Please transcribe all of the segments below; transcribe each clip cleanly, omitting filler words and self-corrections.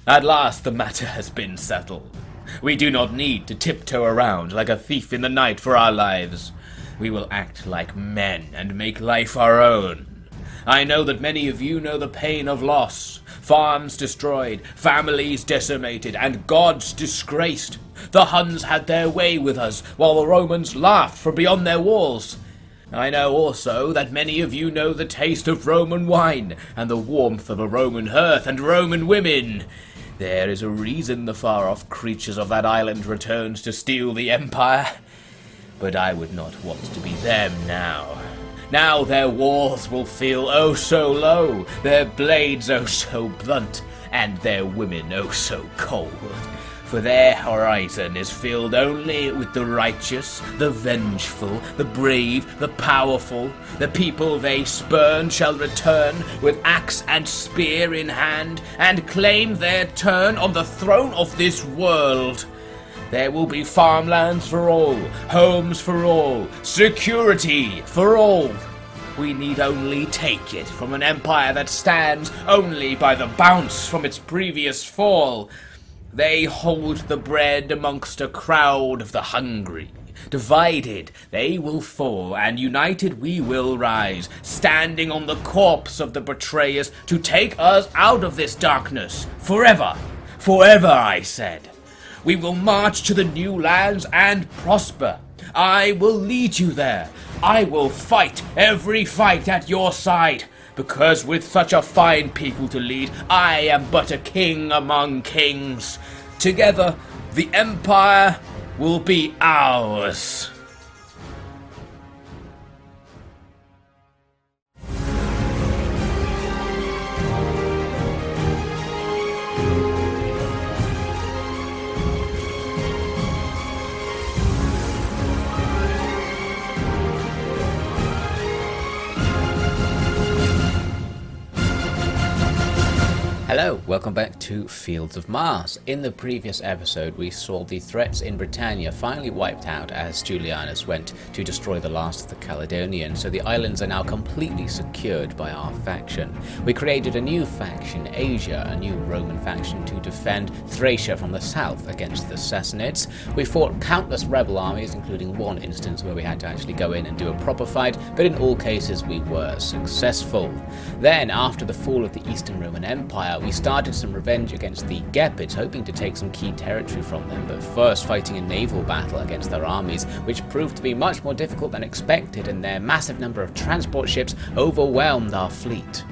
At last the matter has been settled. We do not need to tiptoe around like a thief in the night for our lives. We will act like men and make life our own. I know that many of you know the pain of loss. Farms destroyed, families decimated, and gods disgraced. The Huns had their way with us, while the Romans laughed from beyond their walls. I know also that many of you know the taste of Roman wine, and the warmth of a Roman hearth and Roman women. There is a reason the far-off creatures of that island returned to steal the empire. But I would not want to be them now. Now their walls will feel oh so low, their blades oh so blunt, and their women oh so cold. For their horizon is filled only with the righteous, the vengeful, the brave, the powerful. The people they spurn shall return with axe and spear in hand, and claim their turn on the throne of this world. There will be farmlands for all, homes for all, security for all. We need only take it from an empire that stands only by the bounce from its previous fall. They hold the bread amongst a crowd of the hungry. Divided, they will fall, and united we will rise, standing on the corpse of the betrayers to take us out of this darkness. Forever. Forever, I said. We will march to the new lands and prosper. I will lead you there. I will fight every fight at your side. Because with such a fine people to lead, I am but a king among kings. Together, the empire will be ours. Hello, welcome back to Fields of Mars. In the previous episode we saw the threats in Britannia finally wiped out as Julianus went to destroy the last of the Caledonians, so the islands are now completely secured by our faction. We created a new faction, Asia, a new Roman faction to defend Thracia from the south against the Sassanids. We fought countless rebel armies, including one instance where we had to actually go in and do a proper fight, but in all cases we were successful. Then, after the fall of the Eastern Roman Empire, we started some revenge against the Gepids, hoping to take some key territory from them, but first fighting a naval battle against their armies, which proved to be much more difficult than expected, and their massive number of transport ships overwhelmed our fleet.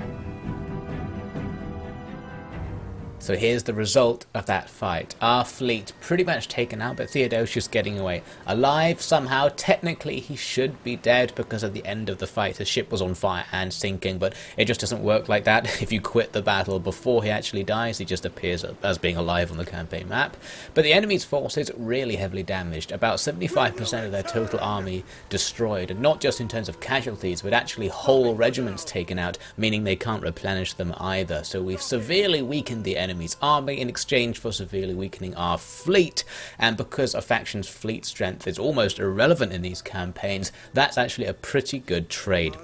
So here's the result of that fight. Our fleet pretty much taken out, but Theodosius getting away alive somehow. Technically he should be dead because at the end of the fight his ship was on fire and sinking, but it just doesn't work like that. If you quit the battle before he actually dies, he just appears as being alive on the campaign map. But the enemy's forces really heavily damaged, about 75% of their total army destroyed, and not just in terms of casualties, but actually whole regiments taken out, meaning they can't replenish them either. So we've severely weakened the enemy's army in exchange for severely weakening our fleet, and because a faction's fleet strength is almost irrelevant in these campaigns, that's actually a pretty good trade.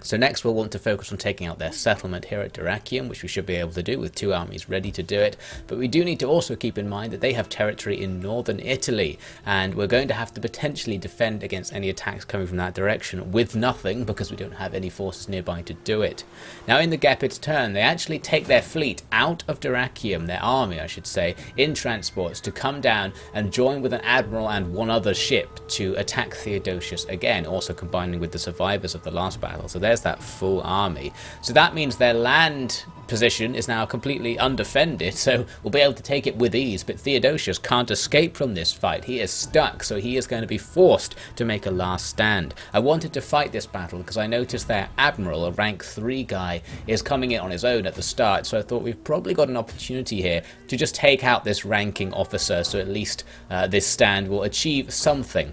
So next we'll want to focus on taking out their settlement here at Dyrrachium, which we should be able to do with two armies ready to do it, but we do need to also keep in mind that they have territory in northern Italy, and we're going to have to potentially defend against any attacks coming from that direction with nothing, because we don't have any forces nearby to do it. Now in the Gepids' turn, they actually take their fleet out of Dyrrachium, their army I should say, in transports to come down and join with an admiral and one other ship to attack Theodosius again, also combining with the survivors of the last battle. So there's that full army. So that means their land position is now completely undefended, so we'll be able to take it with ease, but Theodosius can't escape from this fight. He is stuck, so he is going to be forced to make a last stand. I wanted to fight this battle because I noticed their admiral, a rank 3 guy, is coming in on his own at the start, so I thought we've probably got an opportunity here to just take out this ranking officer, so at least this stand will achieve something.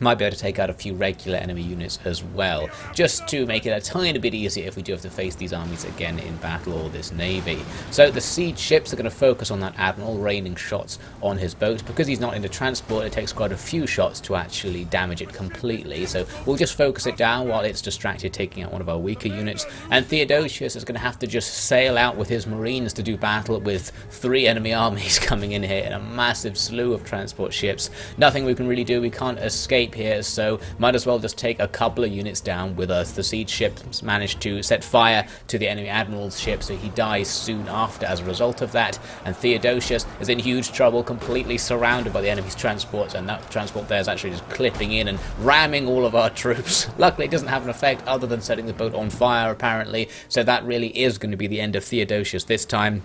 Might be able to take out a few regular enemy units as well, just to make it a tiny bit easier if we do have to face these armies again in battle, or this navy. So the siege ships are going to focus on that admiral, raining shots on his boat. Because he's not into transport, it takes quite a few shots to actually damage it completely, so we'll just focus it down while it's distracted taking out one of our weaker units. And Theodosius is going to have to just sail out with his marines to do battle with 3 enemy armies coming in here in a massive slew of transport ships. Nothing we can really do, we can't escape here, so might as well just take a couple of units down with us. The siege ships managed to set fire to the enemy admiral's ship, so he dies soon after as a result of that, and Theodosius is in huge trouble, completely surrounded by the enemy's transports, and that transport there is actually just clipping in and ramming all of our troops. Luckily it doesn't have an effect other than setting the boat on fire apparently, so that really is going to be the end of Theodosius this time.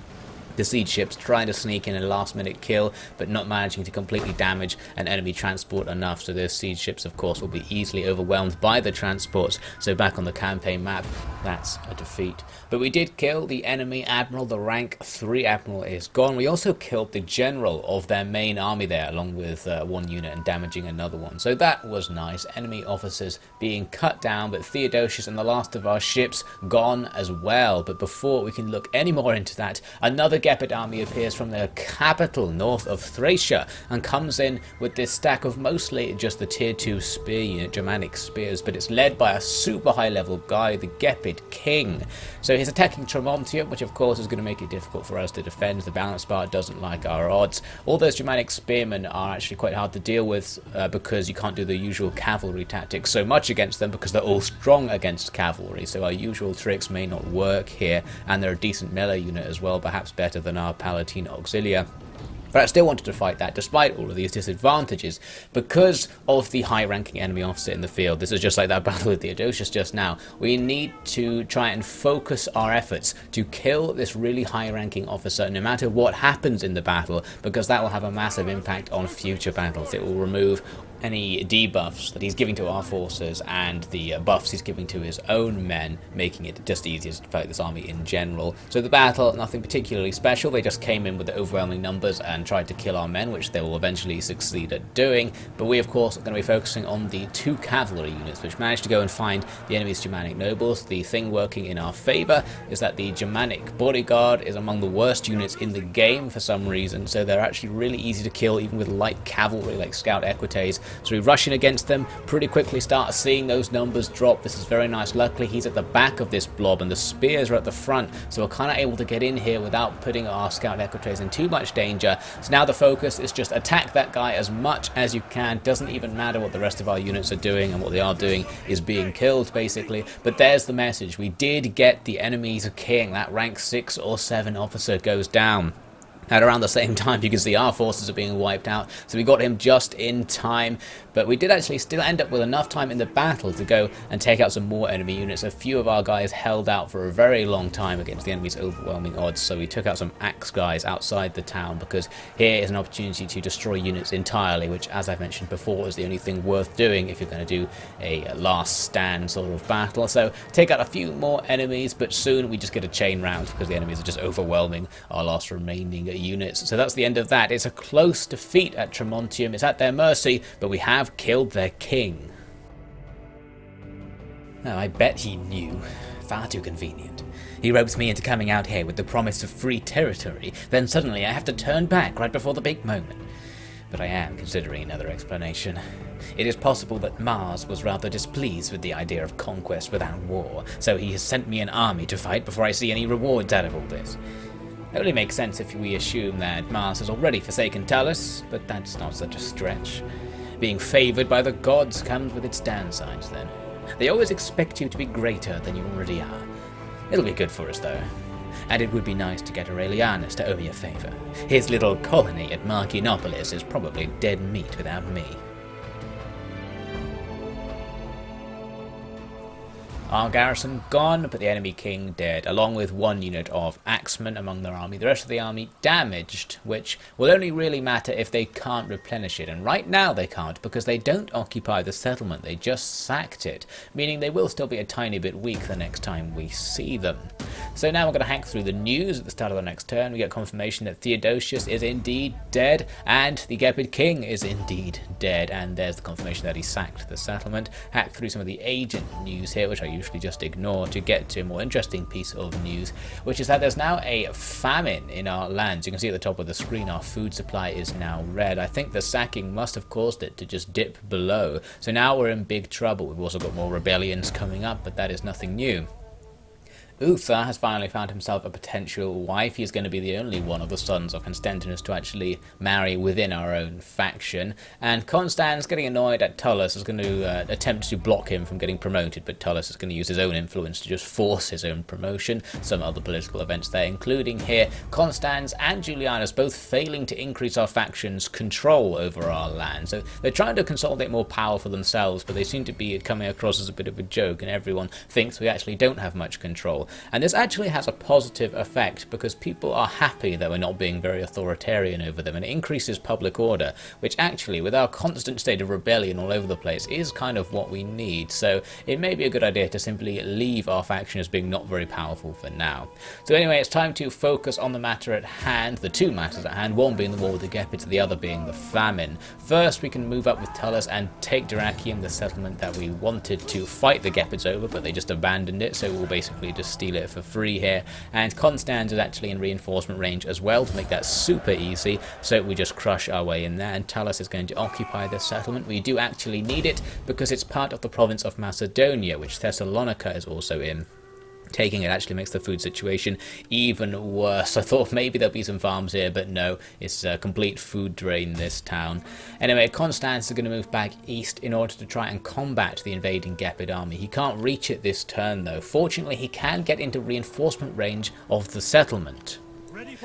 The siege ships trying to sneak in a last minute kill, but not managing to completely damage an enemy transport enough, so those siege ships of course will be easily overwhelmed by the transports. So back on the campaign map, that's a defeat. But we did kill the enemy admiral. The rank 3 admiral is gone. We also killed the general of their main army there, along with 1 unit, and damaging another one, so that was nice. Enemy officers being cut down, but Theodosius and the last of our ships gone as well. But before we can look any more into that, another Gepid army appears from the capital north of Thracia and comes in with this stack of mostly just the tier 2 spear unit, Germanic spears, but it's led by a super high level guy, the Gepid king. So he's attacking Tremontium, which of course is going to make it difficult for us to defend. The balance bar doesn't like our odds. All those Germanic spearmen are actually quite hard to deal with because you can't do the usual cavalry tactics so much against them, because they're all strong against cavalry, so our usual tricks may not work here, and they're a decent melee unit as well, perhaps better than our Palatine Auxilia. But I still wanted to fight that despite all of these disadvantages because of the high-ranking enemy officer in the field. This is just like that battle with Theodosius just now. We need to try and focus our efforts to kill this really high-ranking officer no matter what happens in the battle, because that will have a massive impact on future battles. It will remove any debuffs that he's giving to our forces and the buffs he's giving to his own men, making it just easier to fight this army in general. So the battle, nothing particularly special. They just came in with the overwhelming numbers and tried to kill our men, which they will eventually succeed at doing. But we of course are going to be focusing on the 2 cavalry units which managed to go and find the enemy's Germanic nobles. The thing working in our favour is that the Germanic bodyguard is among the worst units in the game for some reason, so they're actually really easy to kill even with light cavalry like Scout Equites. So we rush in against them, pretty quickly start seeing those numbers drop. This is very nice. Luckily he's at the back of this blob and the spears are at the front, so we're kind of able to get in here without putting our Scout Equites in too much danger. So now the focus is just attack that guy as much as you can. Doesn't even matter what the rest of our units are doing, and what they are doing is being killed basically. But there's the message. We did get the enemy's king. That rank 6 or 7 officer goes down. At around the same time, you can see our forces are being wiped out, so we got him just in time. But we did actually still end up with enough time in the battle to go and take out some more enemy units. A few of our guys held out for a very long time against the enemy's overwhelming odds, so we took out some axe guys outside the town, because here is an opportunity to destroy units entirely, which, as I've mentioned before, is the only thing worth doing if you're going to do a last stand sort of battle. So take out a few more enemies, but soon we just get a chain round because the enemies are just overwhelming our last remaining units. So that's the end of that. It's a close defeat at Tremontium. It's at their mercy, but we have killed their king. Now, I bet he knew. Far too convenient. He ropes me into coming out here with the promise of free territory, then suddenly I have to turn back right before the big moment. But I am considering another explanation. It is possible that Mars was rather displeased with the idea of conquest without war, so he has sent me an army to fight before I see any rewards out of all this. It only makes sense if we assume that Mars has already forsaken Talus, but that's not such a stretch. Being favoured by the gods comes with its downsides then. They always expect you to be greater than you already are. It'll be good for us though. And it would be nice to get Aurelianus to owe me a favour. His little colony at Marcianopolis is probably dead meat without me. Our garrison gone, but the enemy king dead, along with 1 unit of axemen among their army. The rest of the army damaged, which will only really matter if they can't replenish it. And right now they can't, because they don't occupy the settlement, they just sacked it, meaning they will still be a tiny bit weak the next time we see them. So now we're going to hack through the news at the start of the next turn. We get confirmation that Theodosius is indeed dead, and the Gepid king is indeed dead, and there's the confirmation that he sacked the settlement. Hack through some of the agent news here, which I usually just ignore, to get to a more interesting piece of news, which is that there's now a famine in our lands. You can see at the top of the screen our food supply is now red. I think the sacking must have caused it to just dip below, so now we're in big trouble. We've also got more rebellions coming up, but that is nothing new. Uther has finally found himself a potential wife. He's going to be the only one of the sons of Constantinus to actually marry within our own faction. And Constans, getting annoyed at Tullus, is going to attempt to block him from getting promoted, but Tullus is going to use his own influence to just force his own promotion. Some other political events there, including here Constans and Julianus both failing to increase our faction's control over our land. So they're trying to consolidate more power for themselves, but they seem to be coming across as a bit of a joke, and everyone thinks we actually don't have much control. And this actually has a positive effect because people are happy that we're not being very authoritarian over them, and it increases public order, which actually, with our constant state of rebellion all over the place, is kind of what we need. So it may be a good idea to simply leave our faction as being not very powerful for now. So anyway, it's time to focus on the matter at hand, the two matters at hand, one being the war with the Gepids, the other being the famine. First, we can move up with Tullus and take Dyrrachium, the settlement that we wanted to fight the Gepids over, but they just abandoned it, so we'll basically just steal it for free here. And Constans is actually in reinforcement range as well to make that super easy, so we just crush our way in there, and Tullus is going to occupy this settlement. We do actually need it because it's part of the province of Macedonia, which Thessalonica is also in. Taking it actually makes the food situation even worse. I thought maybe there'll be some farms here, but no, it's a complete food drain, this town. Anyway, Constans is going to move back east in order to try and combat the invading Gepid army. He can't reach it this turn though. Fortunately, he can get into reinforcement range of the settlement.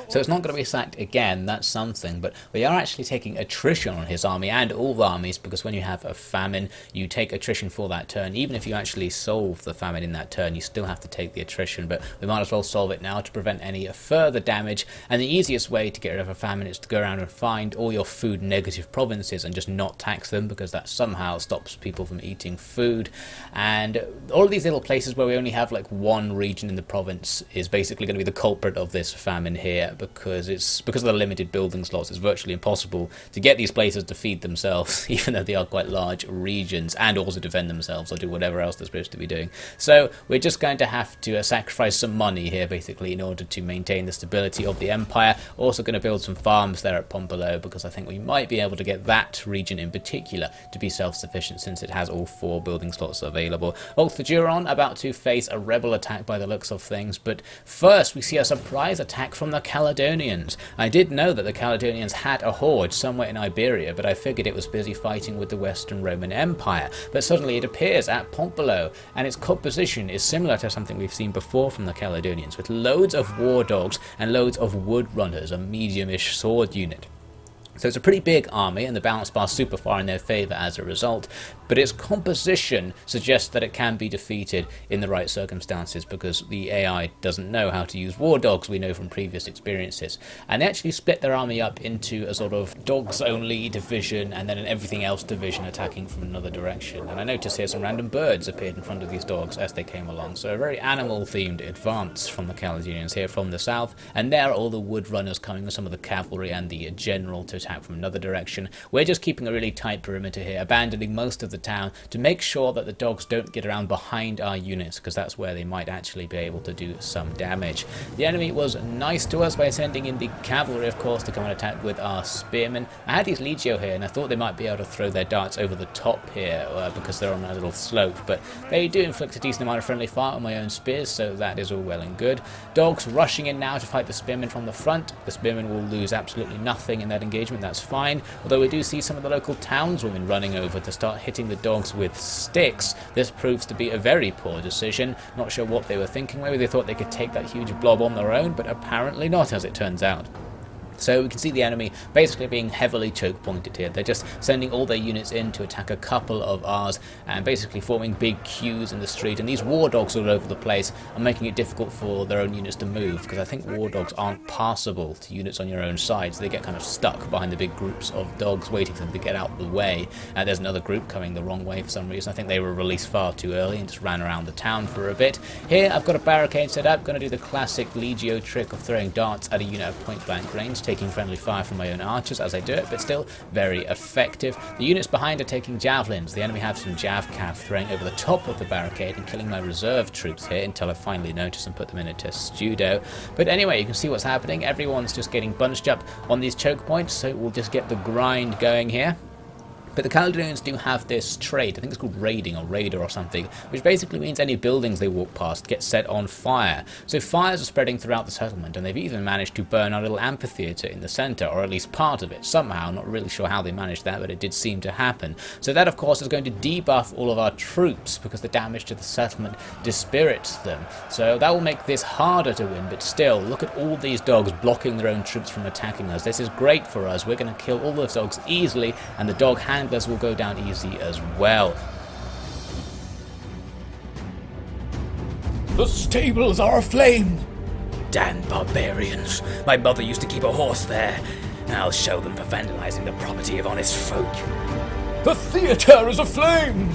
So it's not going to be sacked again, that's something, but we are actually taking attrition on his army and all armies, because when you have a famine, you take attrition for that turn. Even if you actually solve the famine in that turn, you still have to take the attrition, but we might as well solve it now to prevent any further damage. And the easiest way to get rid of a famine is to go around and find all your food negative provinces and just not tax them, because that somehow stops people from eating food. And all of these little places where we only have like one region in the province is basically going to be the culprit of this famine here, because of the limited building slots. It's virtually impossible to get these places to feed themselves, even though they are quite large regions, and also defend themselves or do whatever else they're supposed to be doing. So we're just going to have to sacrifice some money here basically in order to maintain the stability of the empire. Also going to build some farms there at Pompolo, because I think we might be able to get that region in particular to be self-sufficient since it has all 4 building slots available. Ulthujuron about to face a rebel attack by the looks of things, but first we see a surprise attack from the Caledonians. I did know that the Caledonians had a horde somewhere in Iberia, but I figured it was busy fighting with the Western Roman Empire. But suddenly it appears at Pompolo, and its composition is similar to something we've seen before from the Caledonians, with loads of war dogs and loads of wood runners, a medium-ish sword unit. So it's a pretty big army, and the balance bar's super far in their favour as a result, but its composition suggests that it can be defeated in the right circumstances, because the AI doesn't know how to use war dogs, we know from previous experiences. And they actually split their army up into a sort of dogs-only division and then an everything-else division attacking from another direction. And I noticed here some random birds appeared in front of these dogs as they came along, so a very animal-themed advance from the Caledonians here from the south. And there are all the wood runners coming with some of the cavalry and the general to attack from another direction. We're just keeping a really tight perimeter here, abandoning most of the town to make sure that the dogs don't get around behind our units, because that's where they might actually be able to do some damage. The enemy was nice to us by sending in the cavalry, of course, to come and attack with our spearmen. I had these Legio here, and I thought they might be able to throw their darts over the top here because they're on a little slope, but they do inflict a decent amount of friendly fire on my own spears, so that is all well and good. Dogs rushing in now to fight the spearmen from the front. The spearmen will lose absolutely nothing in that engagement, that's fine, although we do see some of the local townswomen running over to start hitting the dogs with sticks. This proves to be a very poor decision. Not sure what they were thinking. Maybe they thought they could take that huge blob on their own, but apparently not, as it turns out. So we can see the enemy basically being heavily choke pointed here. They're just sending all their units in to attack a couple of ours and basically forming big queues in the street. And these war dogs all over the place are making it difficult for their own units to move, because I think war dogs aren't passable to units on your own side. So they get kind of stuck behind the big groups of dogs waiting for them to get out of the way. There's another group coming the wrong way for some reason. I think they were released far too early and just ran around the town for a bit. Here I've got a barricade set up. Going to do the classic Legio trick of throwing darts at a unit at point blank range, taking friendly fire from my own archers as I do it, but still very effective. The units behind are taking javelins. The enemy have some jav-cav throwing over the top of the barricade and killing my reserve troops here until I finally notice and put them in a testudo. But anyway, you can see what's happening. Everyone's just getting bunched up on these choke points, so we'll just get the grind going here. But the Caledonians do have this trait, I think it's called raiding or raider or something, which basically means any buildings they walk past get set on fire. So fires are spreading throughout the settlement, and they've even managed to burn our little amphitheatre in the centre, or at least part of it, somehow. Not really sure how they managed that, but it did seem to happen. So that, of course, is going to debuff all of our troops, because the damage to the settlement dispirits them. So that will make this harder to win, but still, look at all these dogs blocking their own troops from attacking us. This is great for us. We're going to kill all those dogs easily, and the dog handlers will go down easy as well. The stables are aflame! Damn barbarians! My mother used to keep a horse there. I'll show them for vandalizing the property of honest folk. The theatre is aflame!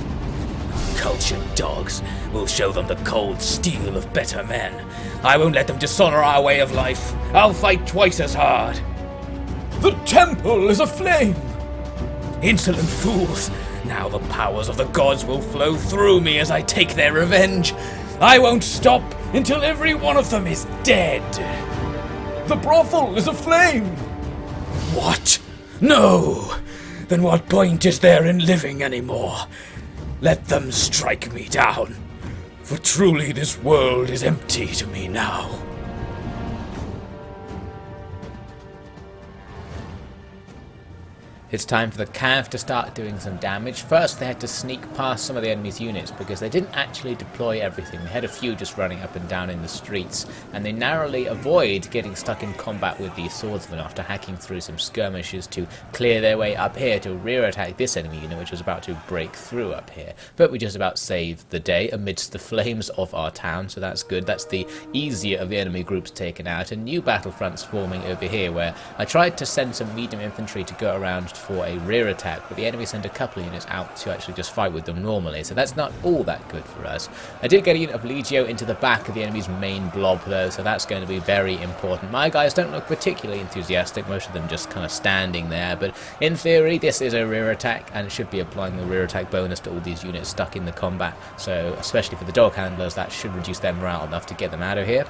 Cultured dogs. We'll show them the cold steel of better men. I won't let them dishonor our way of life. I'll fight twice as hard. The temple is aflame! Insolent fools! Now the powers of the gods will flow through me as I take their revenge. I won't stop until every one of them is dead. The brothel is aflame! What? No! Then what point is there in living anymore? Let them strike me down, for truly this world is empty to me now. It's time for the Cav to start doing some damage. First, they had to sneak past some of the enemy's units because they didn't actually deploy everything. They had a few just running up and down in the streets, and they narrowly avoid getting stuck in combat with the swordsmen after hacking through some skirmishes to clear their way up here to rear attack this enemy unit, which was about to break through up here. But we just about saved the day amidst the flames of our town, so that's good. That's the easier of the enemy groups taken out, and new battlefronts forming over here, where I tried to send some medium infantry to go around for a rear attack, but the enemy sent a couple of units out to actually just fight with them normally, so that's not all that good for us. I did get a unit of Legio into the back of the enemy's main blob though, so that's going to be very important. My guys don't look particularly enthusiastic, most of them just kind of standing there, but in theory this is a rear attack and it should be applying the rear attack bonus to all these units stuck in the combat, so especially for the dog handlers that should reduce their morale enough to get them out of here.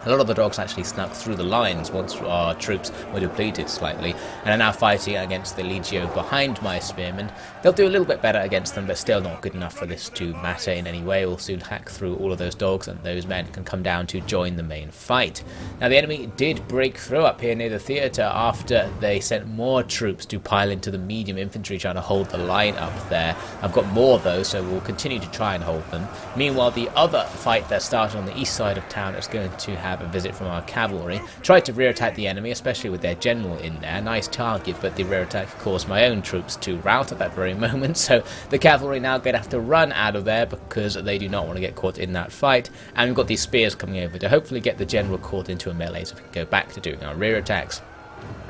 A lot of the dogs actually snuck through the lines once our troops were depleted slightly, and are now fighting against the Legio behind my spearmen. They'll do a little bit better against them, but still not good enough for this to matter in any way. We'll soon hack through all of those dogs, and those men can come down to join the main fight. Now, the enemy did break through up here near the theatre after they sent more troops to pile into the medium infantry trying to hold the line up there. I've got more though, so we'll continue to try and hold them. Meanwhile, the other fight that started on the east side of town is going to have a visit from our cavalry. Tried to rear attack the enemy, especially with their general in there. Nice target, but the rear attack caused my own troops to rout at that very moment, so the cavalry now going to have to run out of there because they do not want to get caught in that fight. And we've got these spears coming over to hopefully get the general caught into a melee so we can go back to doing our rear attacks.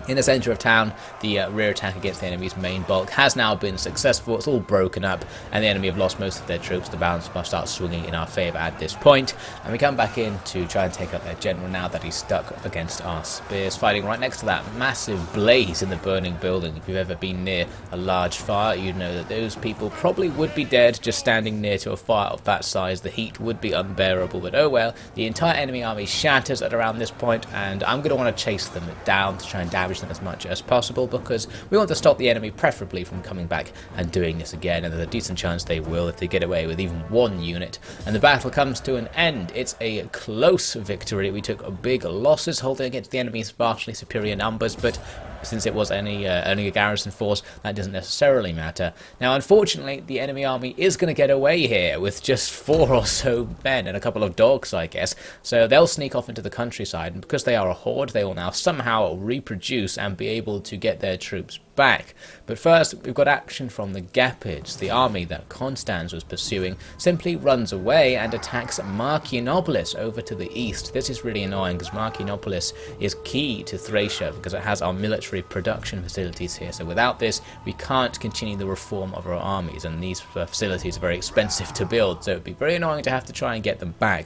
In the centre of town, the rear attack against the enemy's main bulk has now been successful. It's all broken up, and the enemy have lost most of their troops. The balance must start swinging in our favour at this point, and we come back in to try and take out their general now that he's stuck against our spears, fighting right next to that massive blaze in the burning building. If you've ever been near a large fire, you'd know that those people probably would be dead just standing near to a fire of that size. The heat would be unbearable, but oh well. The entire enemy army shatters at around this point, and I'm going to want to chase them down to try and damage them as much as possible, because we want to stop the enemy preferably from coming back and doing this again, and there's a decent chance they will if they get away with even one unit. And the battle comes to an end. It's a close victory. We took big losses holding against the enemy's vastly superior numbers, but since it was only a garrison force, that doesn't necessarily matter. Now, unfortunately, the enemy army is going to get away here with just 4 or so men and a couple of dogs, I guess. So they'll sneak off into the countryside, and because they are a horde, they will now somehow reproduce and be able to get their troops back. But first, we've got action from the Gepids. The army that Constans was pursuing simply runs away and attacks Marcianopolis over to the east. This is really annoying because Marcianopolis is key to Thracia because it has our military production facilities here. So without this, we can't continue the reform of our armies, and these facilities are very expensive to build, so it would be very annoying to have to try and get them back.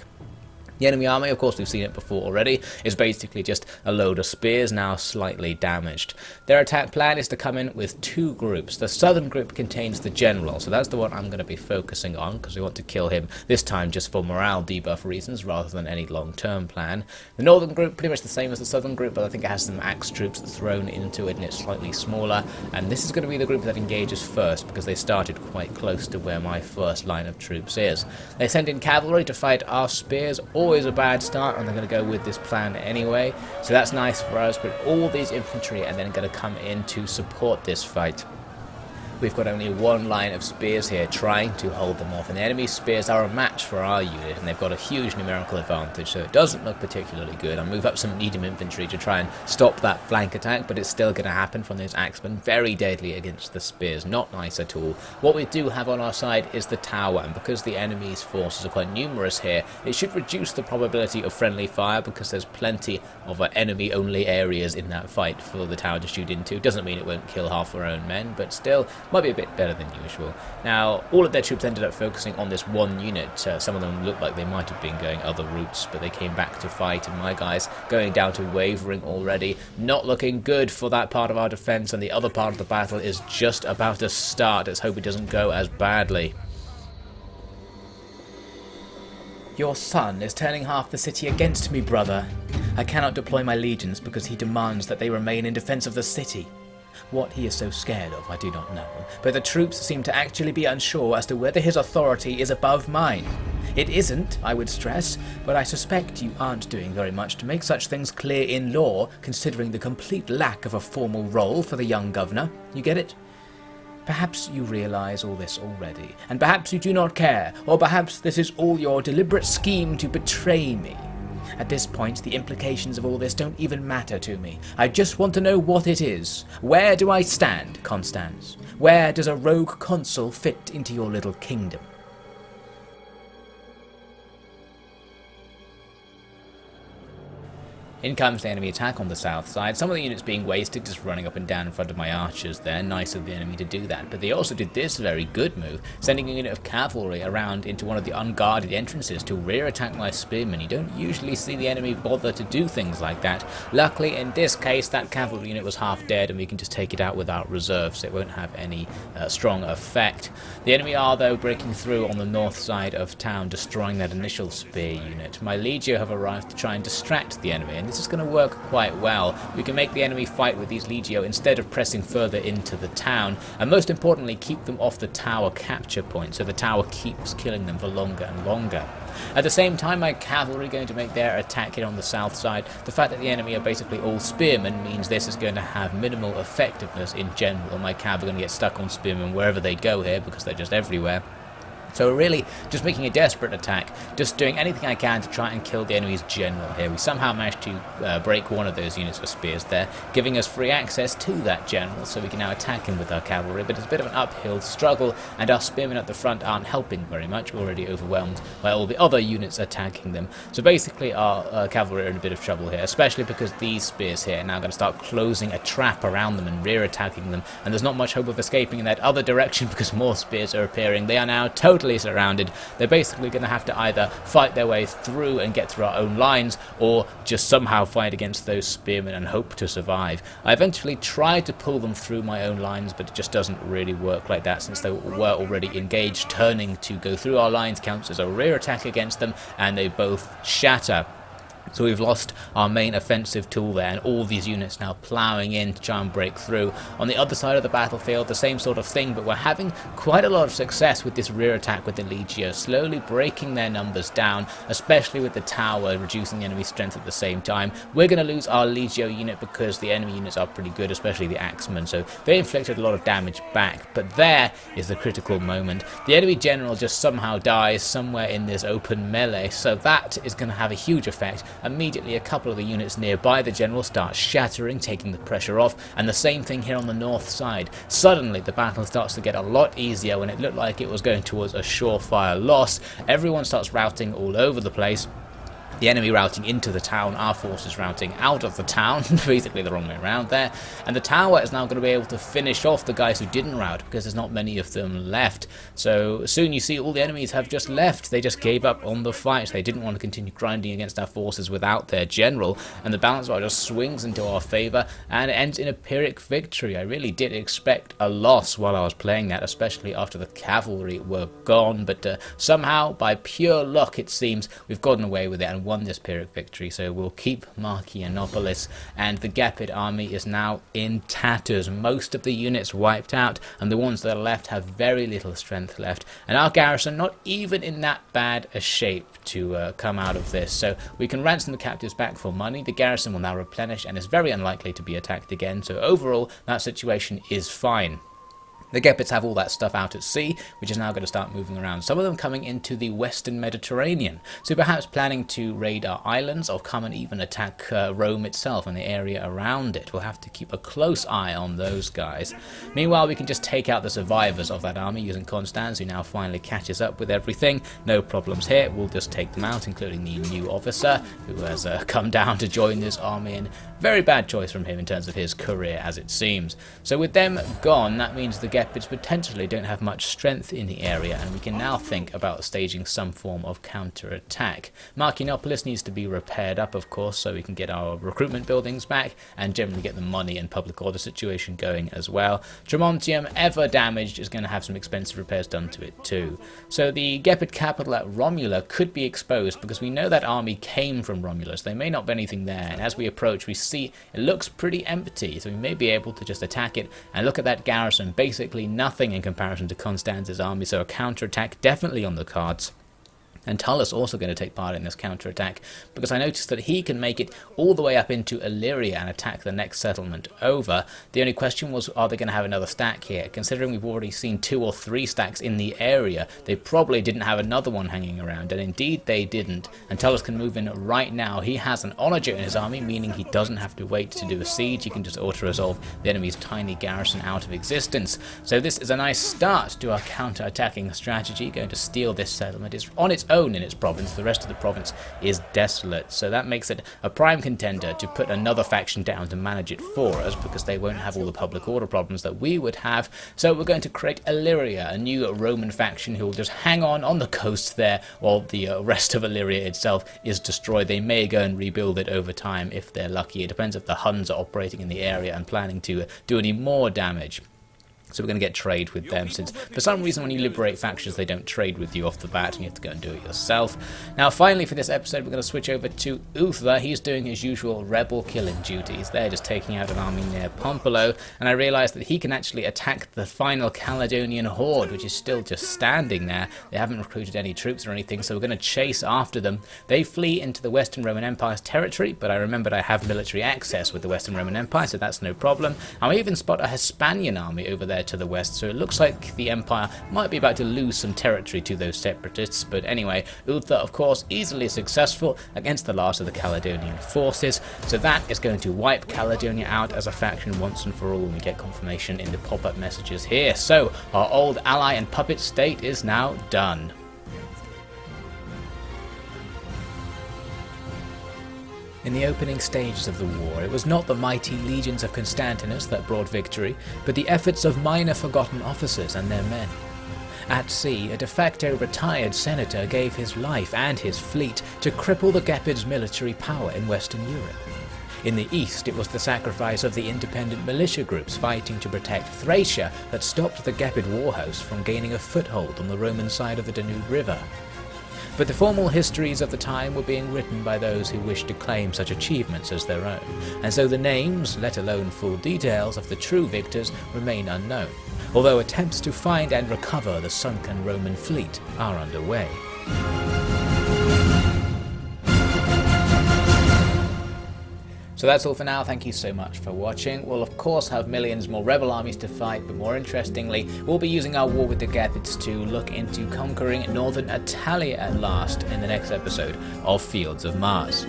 The enemy army, of course we've seen it before already, is basically just a load of spears, now slightly damaged. Their attack plan is to come in with 2 groups. The southern group contains the general, so that's the one I'm going to be focusing on, because we want to kill him this time just for morale debuff reasons, rather than any long-term plan. The northern group, pretty much the same as the southern group, but I think it has some axe troops thrown into it, and it's slightly smaller. And this is going to be the group that engages first, because they started quite close to where my first line of troops is. They send in cavalry to fight our spears, always a bad start, and they're going to go with this plan anyway, so that's nice for us. But all these infantry are then going to come in to support this fight. We've got only 1 line of spears here trying to hold them off, and the enemy spears are a match for our unit, and they've got a huge numerical advantage, so it doesn't look particularly good. I'll move up some medium infantry to try and stop that flank attack, but it's still going to happen from those axemen. Very deadly against the spears, not nice at all. What we do have on our side is the tower, and because the enemy's forces are quite numerous here, it should reduce the probability of friendly fire, because there's plenty of enemy-only areas in that fight for the tower to shoot into. Doesn't mean it won't kill half our own men, but still might be a bit better than usual. Now, all of their troops ended up focusing on this one unit. Some of them looked like they might have been going other routes, but they came back to fight, and my guys going down to wavering already. Not looking good for that part of our defense, and the other part of the battle is just about to start. Let's hope it doesn't go as badly. Your son is turning half the city against me, brother. I cannot deploy my legions because he demands that they remain in defense of the city. What he is so scared of, I do not know, but the troops seem to actually be unsure as to whether his authority is above mine. It isn't, I would stress, but I suspect you aren't doing very much to make such things clear in law, considering the complete lack of a formal role for the young governor. You get it? Perhaps you realize all this already, and perhaps you do not care, or perhaps this is all your deliberate scheme to betray me. At this point, the implications of all this don't even matter to me. I just want to know what it is. Where do I stand, Constans? Where does a rogue consul fit into your little kingdom? In comes the enemy attack on the south side. Some of the units being wasted, just running up and down in front of my archers there. Nice of the enemy to do that. But they also did this very good move, sending a unit of cavalry around into one of the unguarded entrances to rear attack my spearmen. You don't usually see the enemy bother to do things like that. Luckily, in this case, that cavalry unit was half dead, and we can just take it out without reserve, so it won't have any strong effect. The enemy are, though, breaking through on the north side of town, destroying that initial spear unit. My legio have arrived to try and distract the enemy, and this is going to work quite well. We can make the enemy fight with these legio instead of pressing further into the town, and most importantly keep them off the tower capture point, so the tower keeps killing them for longer and longer. At the same time, my cavalry are going to make their attack here on the south side. The fact that the enemy are basically all spearmen means this is going to have minimal effectiveness in general. My cav are going to get stuck on spearmen wherever they go here because they're just everywhere. So we're really just making a desperate attack, just doing anything I can to try and kill the enemy's general here. We somehow managed to break one of those units of spears there, giving us free access to that general, so we can now attack him with our cavalry, but it's a bit of an uphill struggle, and our spearmen at the front aren't helping very much. We're already overwhelmed by all the other units attacking them. So basically our cavalry are in a bit of trouble here, especially because these spears here are now going to start closing a trap around them and rear attacking them, and there's not much hope of escaping in that other direction because more spears are appearing. They are now totally surrounded. They're basically going to have to either fight their way through and get through our own lines, or just somehow fight against those spearmen and hope to survive. I eventually tried to pull them through my own lines, but it just doesn't really work like that since they were already engaged. Turning to go through our lines counts as a rear attack against them, and they both shatter. So we've lost our main offensive tool there, and all these units now ploughing in to try and break through. On the other side of the battlefield, the same sort of thing, but we're having quite a lot of success with this rear attack with the Legio, slowly breaking their numbers down, especially with the tower reducing the enemy strength at the same time. We're going to lose our Legio unit because the enemy units are pretty good, especially the Axemen, so they inflicted a lot of damage back. But there is the critical moment. The enemy general just somehow dies somewhere in this open melee, so that is going to have a huge effect. Immediately a couple of the units nearby the general start shattering, taking the pressure off, and the same thing here on the north side. Suddenly the battle starts to get a lot easier when it looked like it was going towards a surefire loss. Everyone starts routing all over the place. The enemy routing into the town, our forces routing out of the town, basically the wrong way around there, and the tower is now going to be able to finish off the guys who didn't rout because there's not many of them left. So soon you see all the enemies have just left. They just gave up on the fight. They didn't want to continue grinding against our forces without their general, and the balance bar just swings into our favour and ends in a Pyrrhic victory. I really did expect a loss while I was playing that, especially after the cavalry were gone, but somehow by pure luck it seems we've gotten away with it and won this Pyrrhic victory. So we'll keep Marcianopolis, and the Gepid army is now in tatters. Most of the units wiped out, and the ones that are left have very little strength left, and our garrison not even in that bad a shape to come out of this. So we can ransom the captives back for money. The garrison will now replenish and is very unlikely to be attacked again, so overall that situation is fine. The Gepids have all that stuff out at sea, which is now going to start moving around. Some of them coming into the western Mediterranean, so perhaps planning to raid our islands or come and even attack Rome itself and the area around it. We'll have to keep a close eye on those guys. Meanwhile, we can just take out the survivors of that army using Constans, who now finally catches up with everything. No problems here. We'll just take them out, including the new officer, who has come down to join this army, and very bad choice from him in terms of his career, as it seems. So with them gone, that means the Gepids potentially don't have much strength in the area, and we can now think about staging some form of counter-attack. Marcianopolis needs to be repaired up, of course, so we can get our recruitment buildings back and generally get the money and public order situation going as well. Tremontium, ever damaged, is going to have some expensive repairs done to it too. So the Gepid capital at Romula could be exposed because we know that army came from Romulus. There may not be anything there, and as we approach we see it looks pretty empty, so we may be able to just attack it. And look at that garrison, basically nothing in comparison to Constance's army, so a counterattack definitely on the cards. And Tullus also going to take part in this counterattack, because I noticed that he can make it all the way up into Illyria and attack the next settlement over. The only question was, are they going to have another stack here? Considering we've already seen 2 or 3 stacks in the area, they probably didn't have another one hanging around, and indeed they didn't. And Tullus can move in right now. He has an onager in his army, meaning he doesn't have to wait to do a siege. He can just auto-resolve the enemy's tiny garrison out of existence. So this is a nice start to our counter-attacking strategy. Going to steal this settlement. It's on its own in its province. The rest of the province is desolate, so that makes it a prime contender to put another faction down to manage it for us, because they won't have all the public order problems that we would have. So we're going to create Illyria, a new Roman faction who will just hang on the coast there while the rest of Illyria itself is destroyed. They may go and rebuild it over time if they're lucky. It depends if the Huns are operating in the area and planning to do any more damage. So we're going to get trade with them, since for some reason when you liberate factions they don't trade with you off the bat and you have to go and do it yourself. Now finally for this episode we're going to switch over to Uther. He's doing his usual rebel killing duties. They're just taking out an army near Pompolo, and I realised that he can actually attack the final Caledonian horde, which is still just standing there. They haven't recruited any troops or anything, so we're going to chase after them. They flee into the Western Roman Empire's territory, but I remembered I have military access with the Western Roman Empire, so that's no problem. I even spot a Hispanian army over there to the west, so it looks like the Empire might be about to lose some territory to those separatists. But anyway, Uther of course easily successful against the last of the Caledonian forces, so that is going to wipe Caledonia out as a faction once and for all when we get confirmation in the pop-up messages here. So our old ally and puppet state is now done. In the opening stages of the war, it was not the mighty legions of Constantinus that brought victory, but the efforts of minor forgotten officers and their men. At sea, a de facto retired senator gave his life and his fleet to cripple the Gepids' military power in Western Europe. In the east, it was the sacrifice of the independent militia groups fighting to protect Thracia that stopped the Gepid warhost from gaining a foothold on the Roman side of the Danube River. but the formal histories of the time were being written by those who wished to claim such achievements as their own, and so the names, let alone full details, of the true victors remain unknown, although attempts to find and recover the sunken Roman fleet are underway. So that's all for now, thank you so much for watching. We'll of course have millions more rebel armies to fight, but more interestingly, we'll be using our war with the Gepids to look into conquering northern Attila at last in the next episode of Fields of Mars.